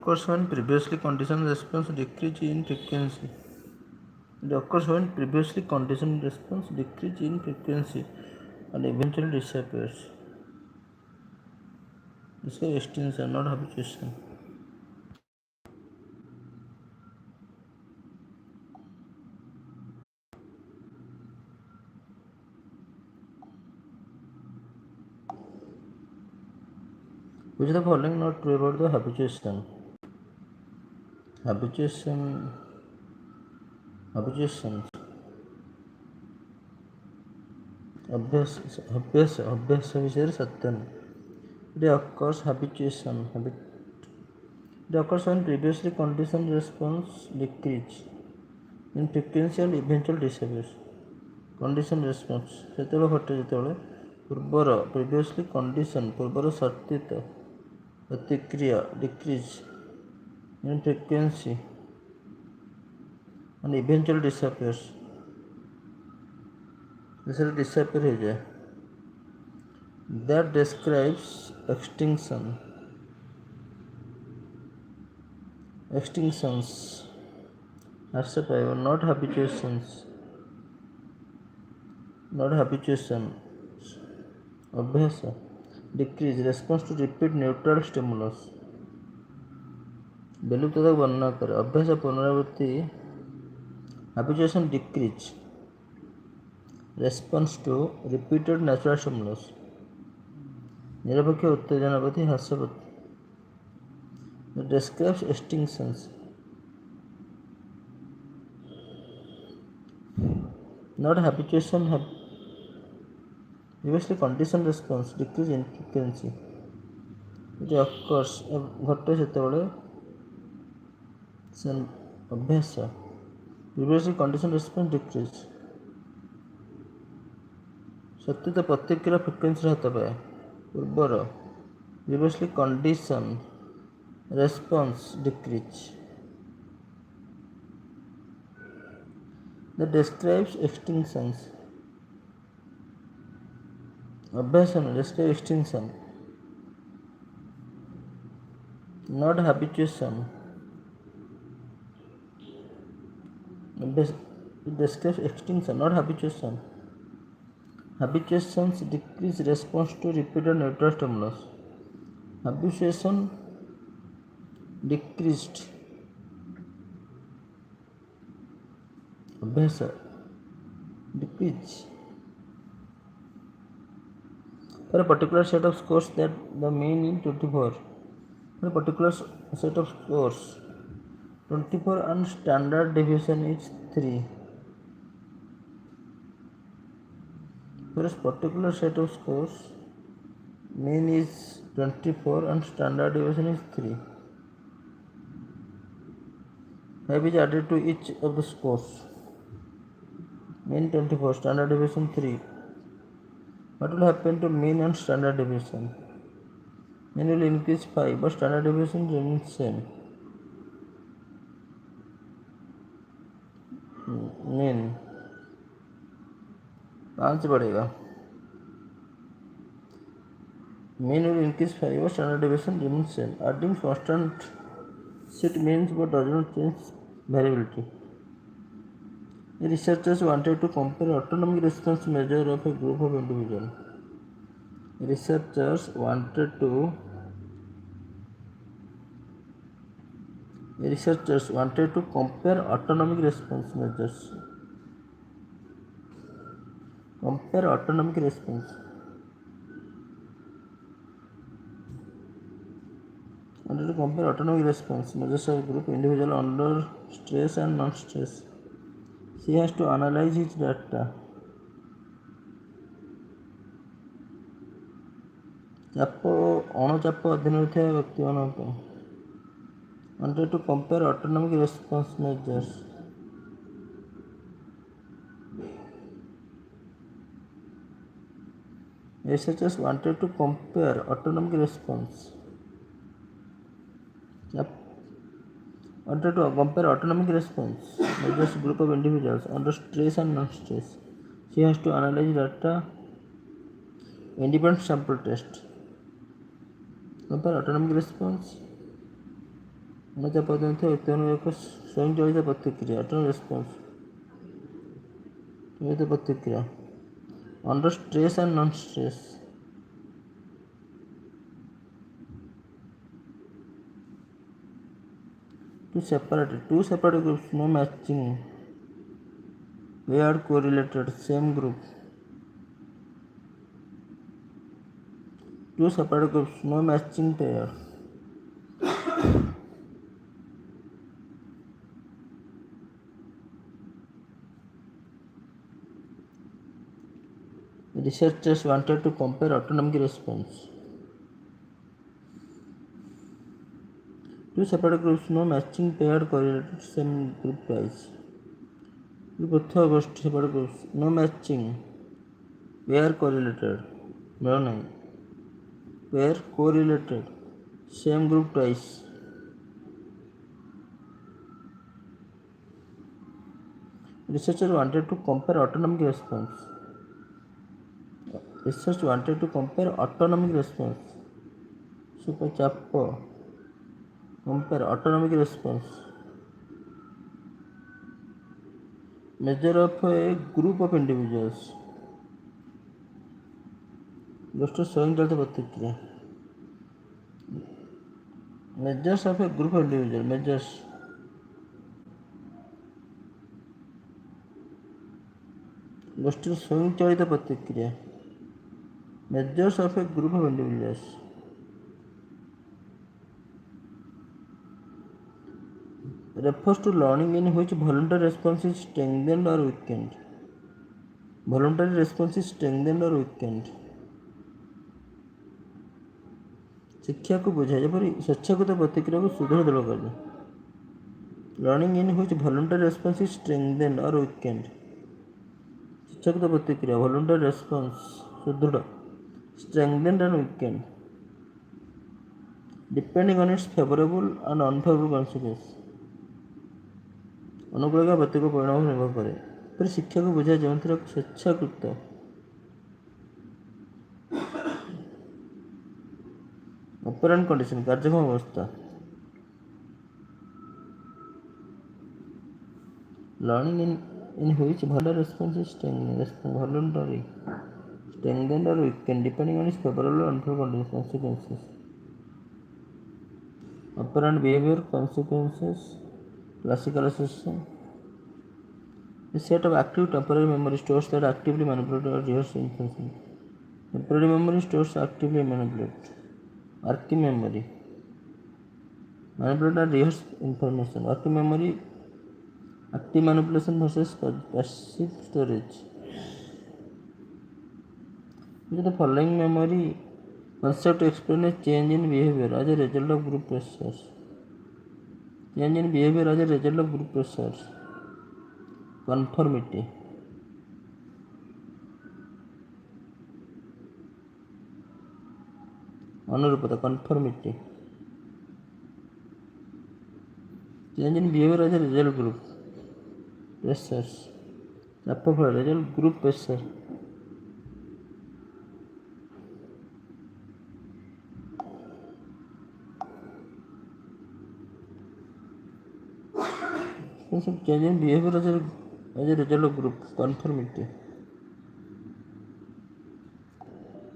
occurs when previously conditioned response decrease in frequency. It occurs when previously conditioned response decrease in frequency and eventually disappears. This is extinction, not habituation. Which of the following not true about the habituation? Habituation. अभ्यास विषय सत्य it occurs habituation. It occurs when previously conditioned response decrease in frequency and eventual disappears. Conditioned response ସେତେବେଳେ ଘଟେ ଯେତେବେଳେ ପୂର୍ବର previously condition ପୂର୍ବର ସର୍ତ୍ତିତ ପ୍ରତିକ୍ରିୟା decrease in frequency and eventually disappears. जैसे disappear हो जाए. That describes extinctions. Accept not habituations. अभ्यास decrease response to repeat neutral stimulus. विलुप्त तक वर्णना करें. अभ्यास पुनरावृत्ति. Habituation decrease response to repeated natural stimulus. निरपेक्ष उत्तेजना प्रति ह्रास प्रति. Describes extinctions. Not habituation. Previously conditioned response decrease in frequency. It occurs घटे सेतेबेले अभ्यास previously conditioned response decrease. सत्य तो प्रतिक्रिया फ्रिक्वेंसी हाथ पाए पूर्वर previously conditioned response decrease. That describes extinctions. अभ्यास describes extinction. Not habituation. It describes extinction, not habituation. Habituations decrease response to repeated neutral stimulus. Habituation decreased. अभ्यास decrease. For a particular set of scores that the mean is 24. For a particular set of scores 24 and standard deviation is 3. For a particular set of scores mean is 24 and standard deviation is 3. 5 is added to each of the scores. Mean 24, standard deviation 3. What will happen to mean and standard deviation? Mean will increase 5 but standard deviation remains same. Mean 5 बढ़ेगा. Mean will increase 5 but standard deviation remains same. Adding constant set means but does not change variability. The researchers wanted to compare autonomic response measure of a group of individuals. Researchers wanted to compare autonomic response measures. Compare autonomic response. Wanted to compare autonomic response measures of a group of individuals under stress and non-stress. She has to analyze his data. ଚାପ ଅଣଚାପ ଅଧୀନରେ ଥିବା ବ୍ୟକ୍ତିମାନଙ୍କ ପାଇଁ wanted to compare autonomic response measures. Researchers wanted to compare autonomic response. Wanted to compare autonomic response measures group of individuals under stress and non-stress. She has to analyze data. Independent sample test. Compare autonomic response. ଅଣଚାପ ଥିବା ବ୍ୟକ୍ତିମାନଙ୍କର ଏକ ସ୍ୱୟଂଚାଳିତ ପ୍ରତିକ୍ରିୟା autonomous response. ତ୍ୱରିତ ପ୍ରତିକ୍ରିୟା under stress and non stress. Two separate groups, no matching, paired correlated, same group. Two separate groups, no matching pair. Researchers wanted to compare autonomic response. Two separate groups, no matching, paired correlated, same group twice. both separate groups, no matching, pair correlated, no name, pair correlated, same group twice. Researchers wanted to compare autonomic response. Research wanted to compare autonomic response. Super chapter. Compare autonomic response. Measure of a group of individuals. Just to showing the प्रतिक्रिया. Measures of a group of individuals. Measures. Just to showing the प्रतिक्रिया. Measures of a group of individuals. Refers to learning in which voluntary response is strengthened or weakened. Voluntary response is strengthened or weakened. शिक्षा को बुझाए जेपरी स्वेच्छाकृत प्रतिक्रिया को सुदृढ़ कर learning in which voluntary response is strengthened और weakened. शिक्षाकृत प्रतिक्रिया वॉलंटरी रेस्पॉन्स सुदृढ़ strengthened and weakened depending on its favourable and unfavourable consequence. अनुकूल का प्रतिकूल परिणाम निर्भर करे पर शिक्षा को बुझाए जो स्वेच्छाकृत ऑपरेंट कंडीशन कार्यक्षम अवस्था learning in which voluntary response is strengthened or weakened depending on its favorable or unfavorable consequences. Operant behavior consequences classical association. A set of active temporary memory stores that actively manipulate or rehearse information. Temporary memory stores actively manipulate. Working memory manipulate and rehearse information. Working memory active manipulation versus passive storage. The following memory concept to explain a change in behavior as a result of group pressures. Change in behavior as a result of group pressures. Conformity. Anurupata. Conformity. Change in behavior as a result of group pressures. Result group pressure. Change in behavior as a result of group conformity.